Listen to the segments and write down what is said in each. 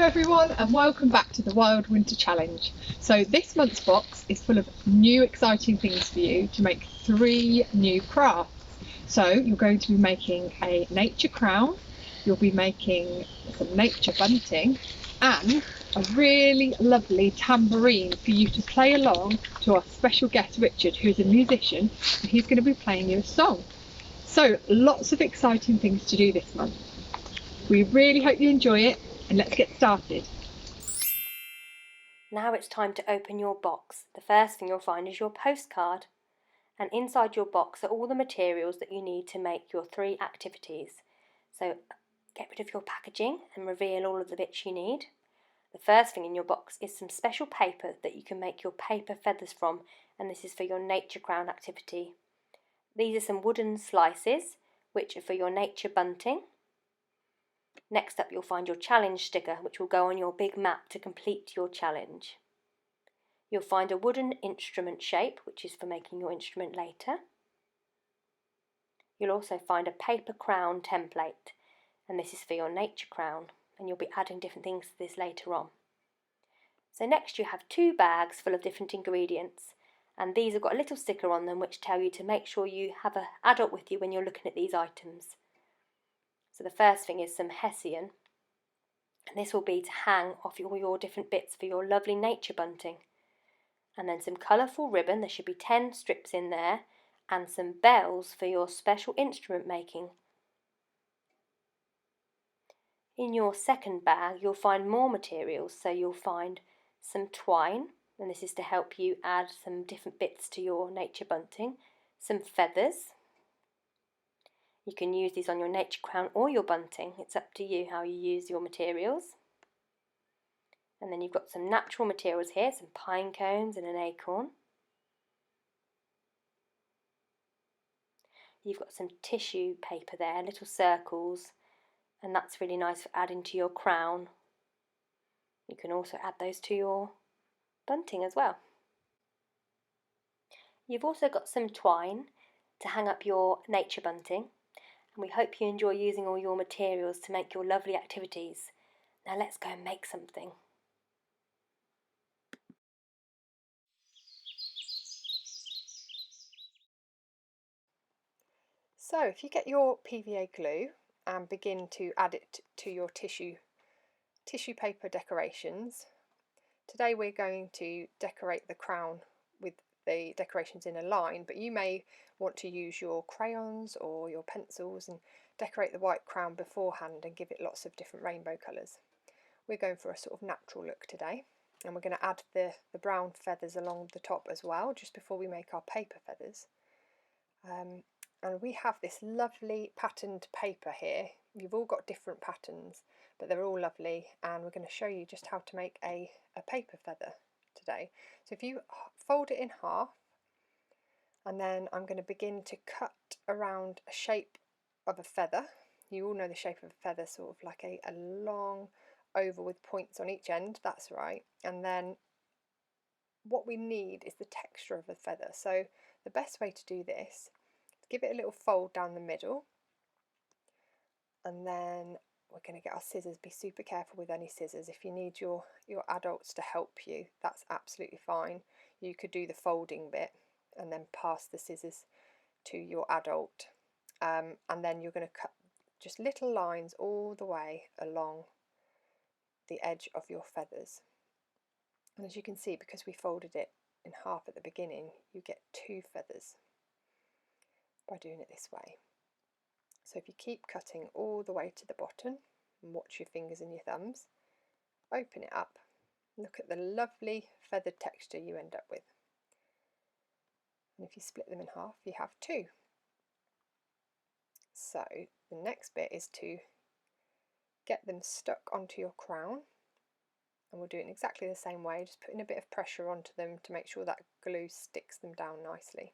everyone, and welcome back to the Wild Winter Challenge. So this month's box is full of new exciting things for you to make 3 new crafts. So you're going to be making a nature crown, you'll be making some nature bunting, and a really lovely tambourine for you to play along to our special guest Richard, who is a musician, and he's going to be playing you a song. So lots of exciting things to do this month. We really hope you enjoy it, and let's get started. Now it's time to open your box. The first thing you'll find is your postcard, and inside your box are all the materials that you need to make your 3 activities. So get rid of your packaging and reveal all of the bits you need. The first thing in your box is some special paper that you can make your paper feathers from, and this is for your nature crown activity. These are some wooden slices, which are for your nature bunting. Next up you'll find your challenge sticker, which will go on your big map to complete your challenge. You'll find a wooden instrument shape, which is for making your instrument later. You'll also find a paper crown template, and this is for your nature crown, and you'll be adding different things to this later on. So next you have 2 bags full of different ingredients, and these have got a little sticker on them which tell you to make sure you have an adult with you when you're looking at these items. So the first thing is some hessian, and this will be to hang off all your different bits for your lovely nature bunting. And then some colourful ribbon, there should be 10 strips in there, and some bells for your special instrument making. In your second bag you'll find more materials, so you'll find some twine, and this is to help you add some different bits to your nature bunting, some feathers. You can use these on your nature crown or your bunting, it's up to you how you use your materials. And then you've got some natural materials here, some pine cones and an acorn. You've got some tissue paper there, little circles, and that's really nice for adding to your crown. You can also add those to your bunting as well. You've also got some twine to hang up your nature bunting, and we hope you enjoy using all your materials to make your lovely activities. Now let's go and make something. So if you get your PVA glue and begin to add it to your tissue paper decorations. Today we're going to decorate the crown with the decorations in a line, but you may want to use your crayons or your pencils and decorate the white crown beforehand and give it lots of different rainbow colours. We're going for a sort of natural look today, and we're going to add the brown feathers along the top as well, just before we make our paper feathers. And we have this lovely patterned paper here. You've all got different patterns, but they're all lovely, and we're going to show you just how to make a paper feather today. So if you fold it in half, and then I'm going to begin to cut around a shape of a feather. You all know the shape of a feather, sort of like a long oval with points on each end, that's right. And then what we need is the texture of the feather. So the best way to do this, give it a little fold down the middle, and then we're going to get our scissors. Be super careful with any scissors. If you need your adults to help you, that's absolutely fine. You could do the folding bit and then pass the scissors to your adult, and then you're going to cut just little lines all the way along the edge of your feathers. And as you can see, because we folded it in half at the beginning, you get 2 feathers by doing it this way. So if you keep cutting all the way to the bottom and watch your fingers and your thumbs, open it up, look at the lovely feathered texture you end up with. And if you split them in half, you have 2. So the next bit is to get them stuck onto your crown, and we'll do it in exactly the same way, just putting a bit of pressure onto them to make sure that glue sticks them down nicely.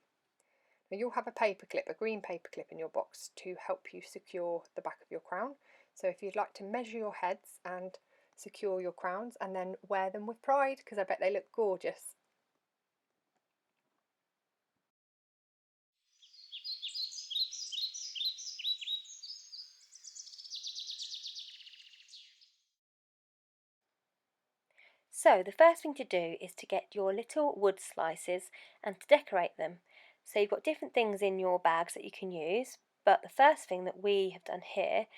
Now you'll have a paper clip, a green paper clip in your box to help you secure the back of your crown. So if you'd like to measure your heads and secure your crowns and then wear them with pride, because I bet they look gorgeous. So the first thing to do is to get your little wood slices and to decorate them. So you've got different things in your bags that you can use, but the first thing that we have done here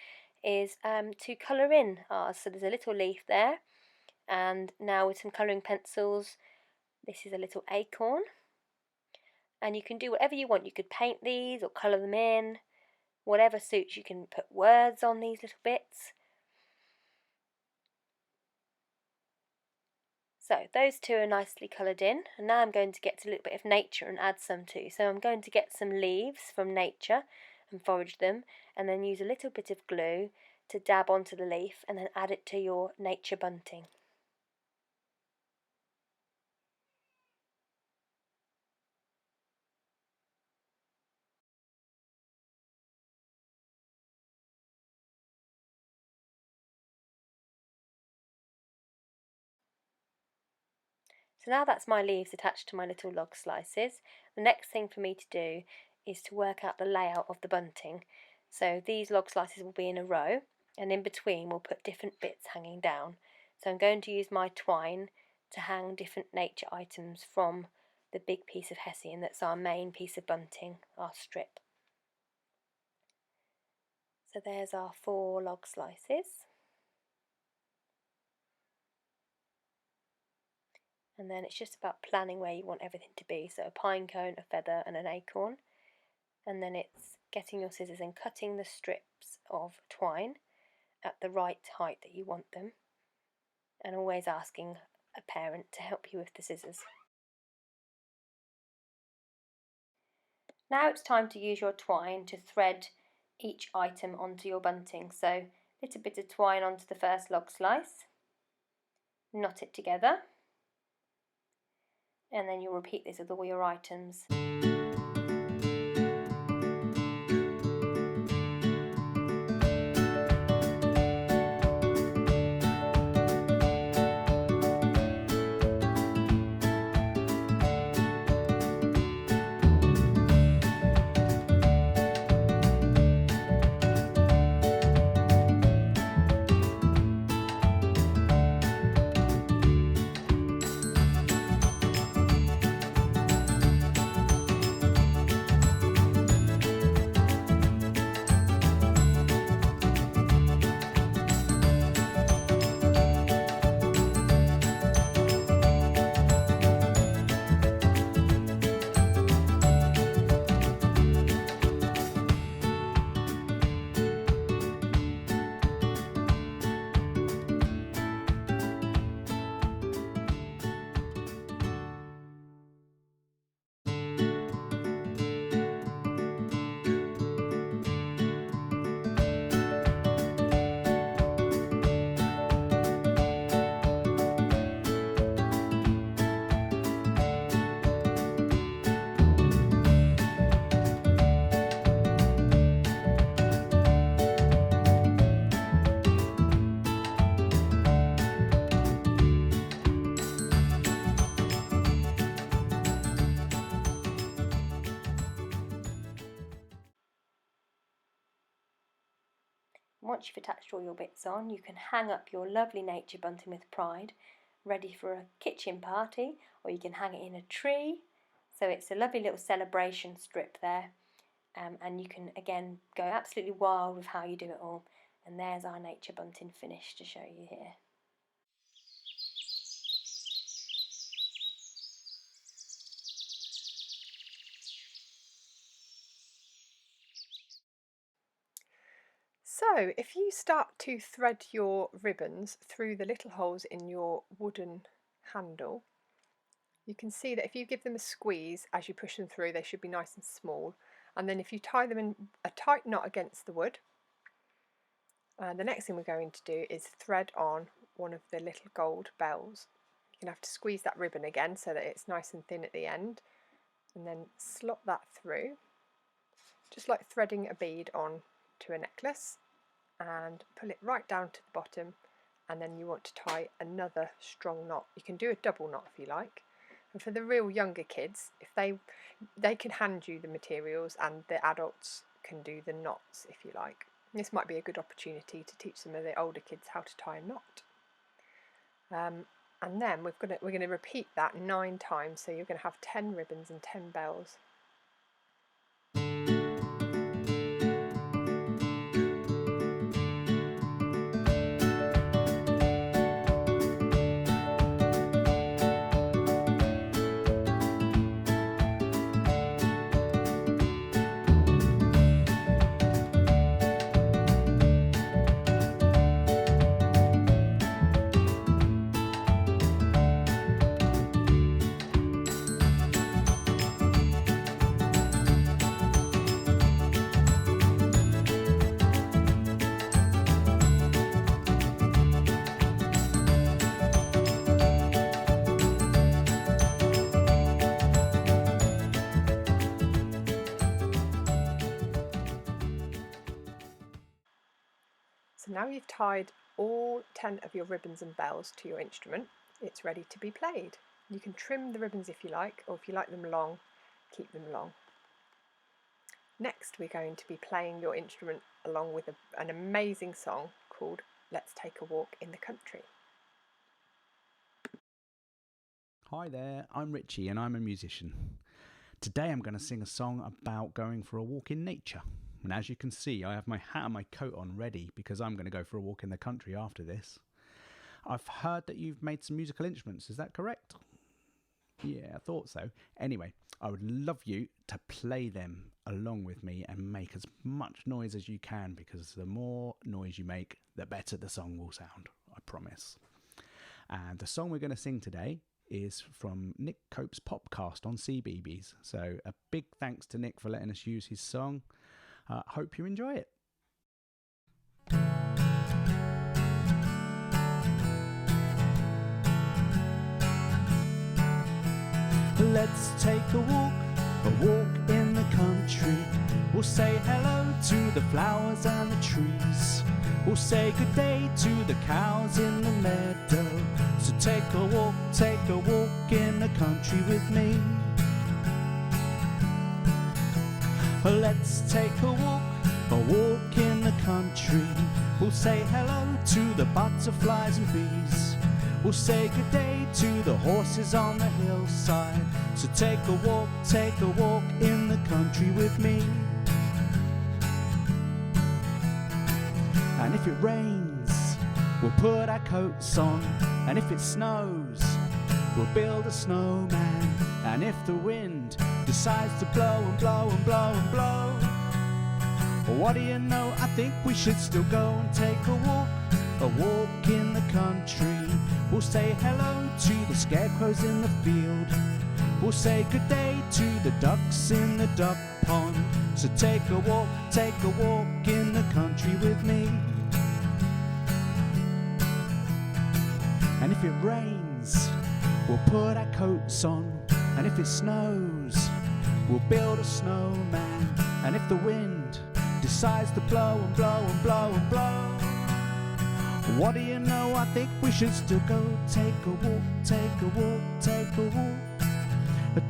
is to colour in ours. So there's a little leaf there, and now with some colouring pencils, this is a little acorn, and you can do whatever you want. You could paint these or colour them in, whatever suits. You can put words on these little bits. So those two are nicely coloured in, and now I'm going to get a little bit of nature and add some too. So I'm going to get some leaves from nature and forage them, and then use a little bit of glue to dab onto the leaf and then add it to your nature bunting. So now that's my leaves attached to my little log slices. The next thing for me to do is to work out the layout of the bunting. So these log slices will be in a row, and in between we'll put different bits hanging down. So I'm going to use my twine to hang different nature items from the big piece of hessian that's our main piece of bunting, our strip. So there's our 4 log slices. And then it's just about planning where you want everything to be. So a pine cone, a feather and an acorn. And then it's getting your scissors and cutting the strips of twine at the right height that you want them, and always asking a parent to help you with the scissors. Now it's time to use your twine to thread each item onto your bunting. So a little bit of twine onto the first log slice, knot it together, and then you'll repeat this with all your items. Once you've attached all your bits on, you can hang up your lovely nature bunting with pride, ready for a kitchen party, or you can hang it in a tree. So it's a lovely little celebration strip there, and you can again go absolutely wild with how you do it all. And there's our nature bunting finished to show you here. So if you start to thread your ribbons through the little holes in your wooden handle, you can see that if you give them a squeeze as you push them through, they should be nice and small. And then if you tie them in a tight knot against the wood, the next thing we're going to do is thread on one of the little gold bells. You're going to have to squeeze that ribbon again so that it's nice and thin at the end, and then slot that through, just like threading a bead on to a necklace, and pull it right down to the bottom, and then you want to tie another strong knot. You can do a double knot if you like. And for the real younger kids, if they can hand you the materials, and the adults can do the knots if you like. This might be a good opportunity to teach some of the older kids how to tie a knot. And then we're going to repeat that 9 times, so you're going to have 10 ribbons and 10 bells. So now you've tied all 10 of your ribbons and bells to your instrument, it's ready to be played. You can trim the ribbons if you like, or if you like them long, keep them long. Next we're going to be playing your instrument along with an amazing song called Let's Take a Walk in the Country. Hi there, I'm Richie and I'm a musician. Today I'm going to sing a song about going for a walk in nature. And as you can see, I have my hat and my coat on ready because I'm going to go for a walk in the country after this. I've heard that you've made some musical instruments, is that correct? Yeah, I thought so. Anyway, I would love you to play them along with me and make as much noise as you can, because the more noise you make, the better the song will sound, I promise. And the song we're going to sing today is from Nick Cope's Popcast on CBeebies. So a big thanks to Nick for letting us use his song. Hope you enjoy it. Let's take a walk in the country. We'll say hello to the flowers and the trees. We'll say good day to the cows in the meadow. So take a walk in the country with me. Let's take a walk in the country. We'll say hello to the butterflies and bees. We'll say good day to the horses on the hillside. So take a walk in the country with me. And if it rains, we'll put our coats on. And if it snows, we'll build a snowman. And if the wind decides to blow and blow and blow and blow, well, what do you know, I think we should still go and take a walk in the country. We'll say hello to the scarecrows in the field. We'll say good day to the ducks in the duck pond. So take a walk in the country with me. And if it rains, we'll put our coats on. And if it snows, we'll build a snowman. And if the wind decides to blow and blow and blow and blow, what do you know, I think we should still go take a walk, take a walk, take a walk.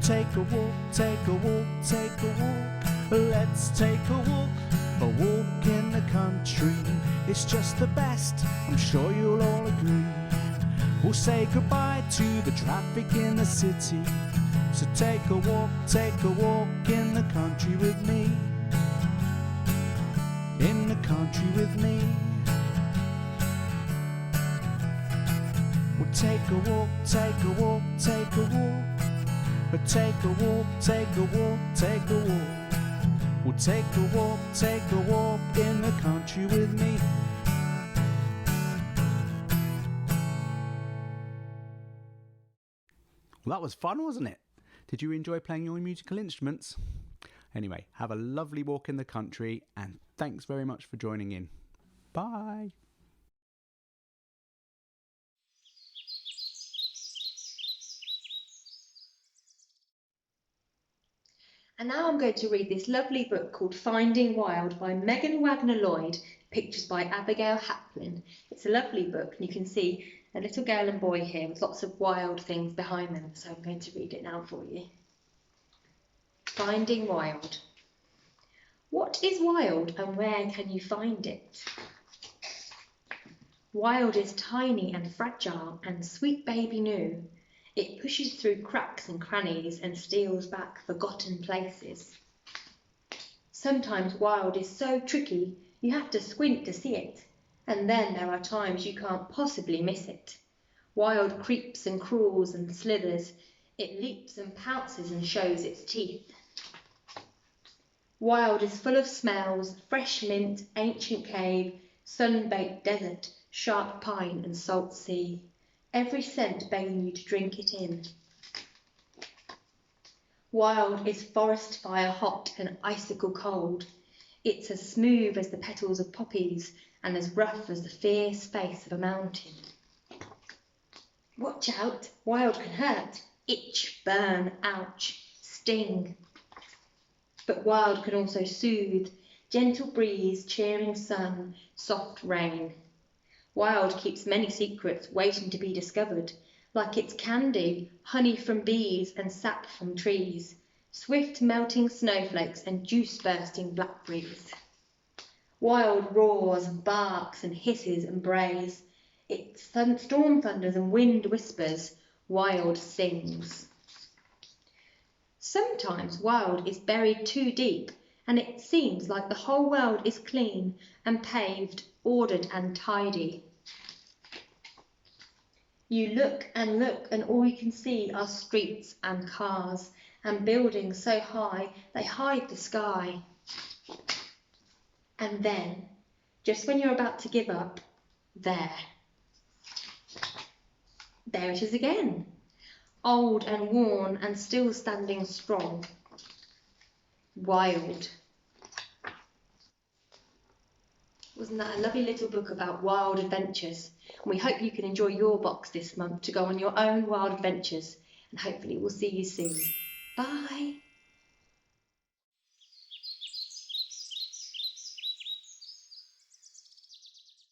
Take a walk, take a walk, take a walk. Let's take a walk in the country. It's just the best, I'm sure you'll all agree. We'll say goodbye to the traffic in the city. So take a walk in the country with me. In the country with me. We'll take a walk, take a walk, take a walk. But take a walk, take a walk, take a walk. We'll take a walk in the country with me. Well, that was fun, wasn't it? Did you enjoy playing your musical instruments? Anyway, have a lovely walk in the country, and thanks very much for joining in. Bye. And now I'm going to read this lovely book called Finding Wild by Megan Wagner-Lloyd, pictures by Abigail Haplin. It's a lovely book, and you can see a little girl and boy here with lots of wild things behind them, so I'm going to read it now for you. Finding Wild. What is wild and where can you find it? Wild is tiny and fragile and sweet baby new. It pushes through cracks and crannies and steals back forgotten places. Sometimes Wild is so tricky you have to squint to see it, and then there are times you can't possibly miss it. Wild creeps and crawls and slithers. It leaps and pounces and shows its teeth. Wild is full of smells: fresh mint, ancient cave, sun-baked desert, sharp pine and salt sea. Every scent begging you to drink it in. Wild is forest fire hot and icicle cold. It's as smooth as the petals of poppies and as rough as the fierce face of a mountain. Watch out, Wild can hurt, itch, burn, ouch, sting. But Wild can also soothe: gentle breeze, cheering sun, soft rain. Wild keeps many secrets waiting to be discovered, like its candy, honey from bees and sap from trees, swift melting snowflakes and juice bursting blackberries. Wild roars, barks and hisses and brays. It storm thunders and wind whispers. Wild sings. Sometimes Wild is buried too deep, and it seems like the whole world is clean and paved, ordered and tidy. You look, and all you can see are streets and cars and buildings so high they hide the sky. And then, just when you're about to give up, there it is again, old and worn and still standing strong. Wild. Wasn't that a lovely little book about wild adventures? And we hope you can enjoy your box this month to go on your own wild adventures, and hopefully we'll see you soon. Bye.